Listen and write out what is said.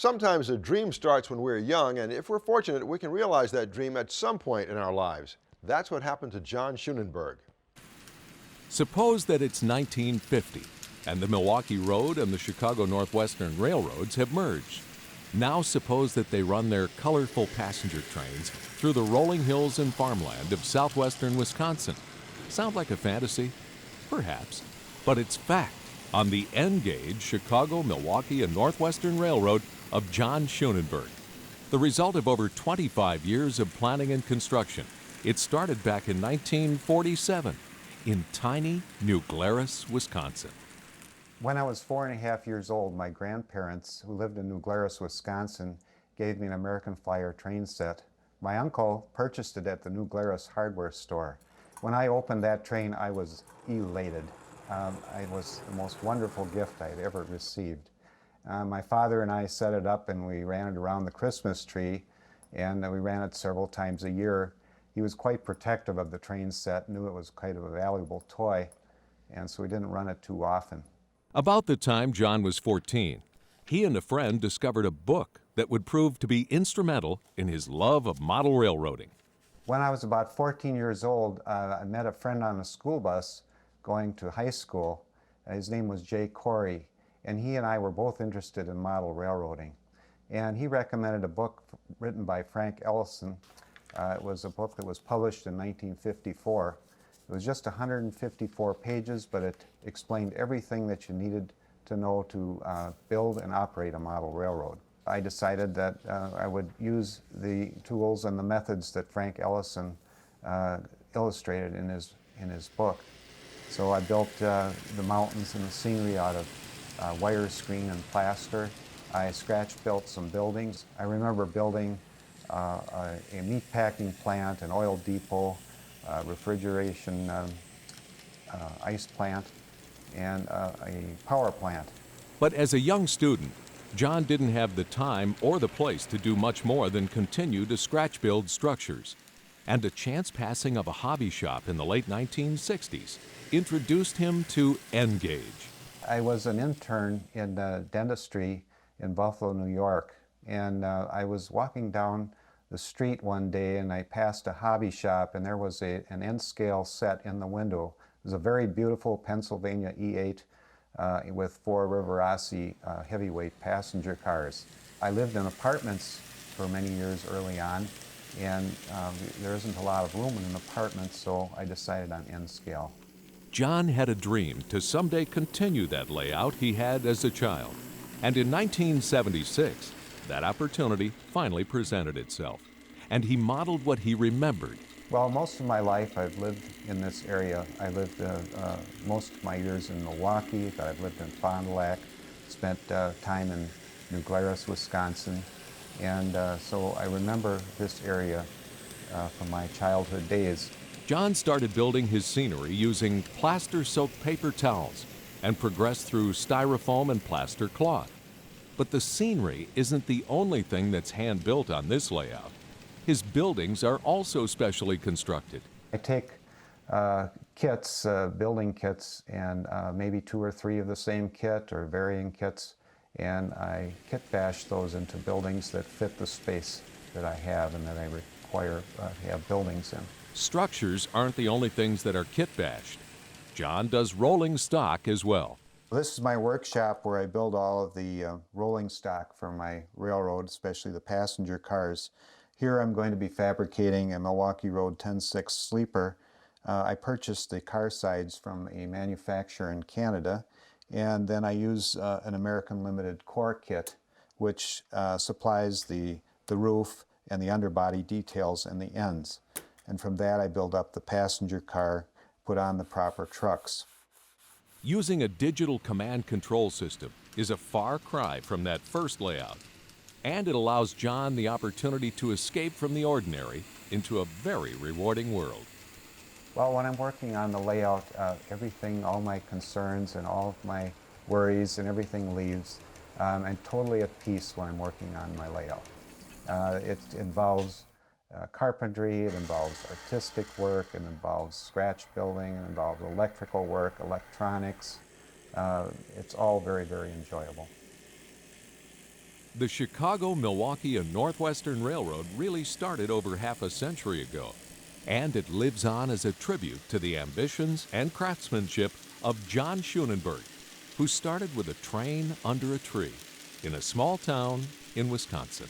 Sometimes a dream starts when we're young, and if we're fortunate, we can realize that dream at some point in our lives. That's what happened to John Schoonenberg. Suppose that it's 1950 and the Milwaukee Road and the Chicago Northwestern Railroads have merged. Now suppose that they run their colorful passenger trains through the rolling hills and farmland of southwestern Wisconsin. Sound like a fantasy? Perhaps, but it's fact on the N-gauge Chicago, Milwaukee, and Northwestern Railroad of John Schoonenberg. The result of over 25 years of planning and construction. It started back in 1947 in tiny New Glarus, Wisconsin. When I was 4.5 years old, my grandparents, who lived in New Glarus, Wisconsin, gave me an American Flyer train set. My uncle purchased it at the New Glarus hardware store. When I opened that train, I was elated. It was the most wonderful gift I'd ever received. My father and I set it up and we ran it around the Christmas tree, and we ran it several times a year. He was quite protective of the train set, knew it was kind of a valuable toy, and so we didn't run it too often. About the time John was 14, he and a friend discovered a book that would prove to be instrumental in his love of model railroading. When I was about 14 years old, I met a friend on a school bus going to high school. His name was Jay Corey, and he and I were both interested in model railroading. And he recommended a book written by Frank Ellison. It was a book that was published in 1954. It was just 154 pages, but it explained everything that you needed to know to build and operate a model railroad. I decided that I would use the tools and the methods that Frank Ellison illustrated in his book. So I built the mountains and the scenery out of wire screen and plaster. I scratch built some buildings. I remember building a meat packing plant, an oil depot, refrigeration ice plant, and a power plant. But as a young student, John didn't have the time or the place to do much more than continue to scratch build structures. And a chance passing of a hobby shop in the late 1960s introduced him to N-gauge. I was an intern in dentistry in Buffalo, New York, and I was walking down the street one day and I passed a hobby shop, and there was an N-scale set in the window. It was a very beautiful Pennsylvania E8 with 4 Rivarossi heavyweight passenger cars. I lived in apartments for many years early on, and there isn't a lot of room in an apartment, so I decided on N-scale. John had a dream to someday continue that layout he had as a child. And in 1976, that opportunity finally presented itself, and he modeled what he remembered. Well, most of my life I've lived in this area. I lived most of my years in Milwaukee, but I've lived in Fond du Lac, spent time in New Glarus, Wisconsin, and so I remember this area from my childhood days. John started building his scenery using plaster-soaked paper towels and progressed through styrofoam and plaster cloth. But the scenery isn't the only thing that's hand-built on this layout. His buildings are also specially constructed. I take kits, building kits, and maybe 2 or 3 of the same kit or varying kits, and I kit bash those into buildings that fit the space that I have and that I require to have buildings in. Structures aren't the only things that are kit bashed. John does rolling stock as well. This is my workshop where I build all of the rolling stock for my railroad, especially the passenger cars. Here I'm going to be fabricating a Milwaukee Road 10-6 sleeper. I purchased the car sides from a manufacturer in Canada, and then I use an American Limited core kit, which supplies the roof and the underbody details and the ends. And from that I build up the passenger car, put on the proper trucks. Using a digital command control system is a far cry from that first layout. And it allows John the opportunity to escape from the ordinary into a very rewarding world. Well, when I'm working on the layout, everything, all my concerns and all of my worries and everything leaves. I'm totally at peace when I'm working on my layout. It involves carpentry, it involves artistic work, it involves scratch building, it involves electrical work, electronics. It's all very, very enjoyable. The Chicago, Milwaukee, and Northwestern Railroad really started over half a century ago, and it lives on as a tribute to the ambitions and craftsmanship of John Schoonenberg, who started with a train under a tree in a small town in Wisconsin.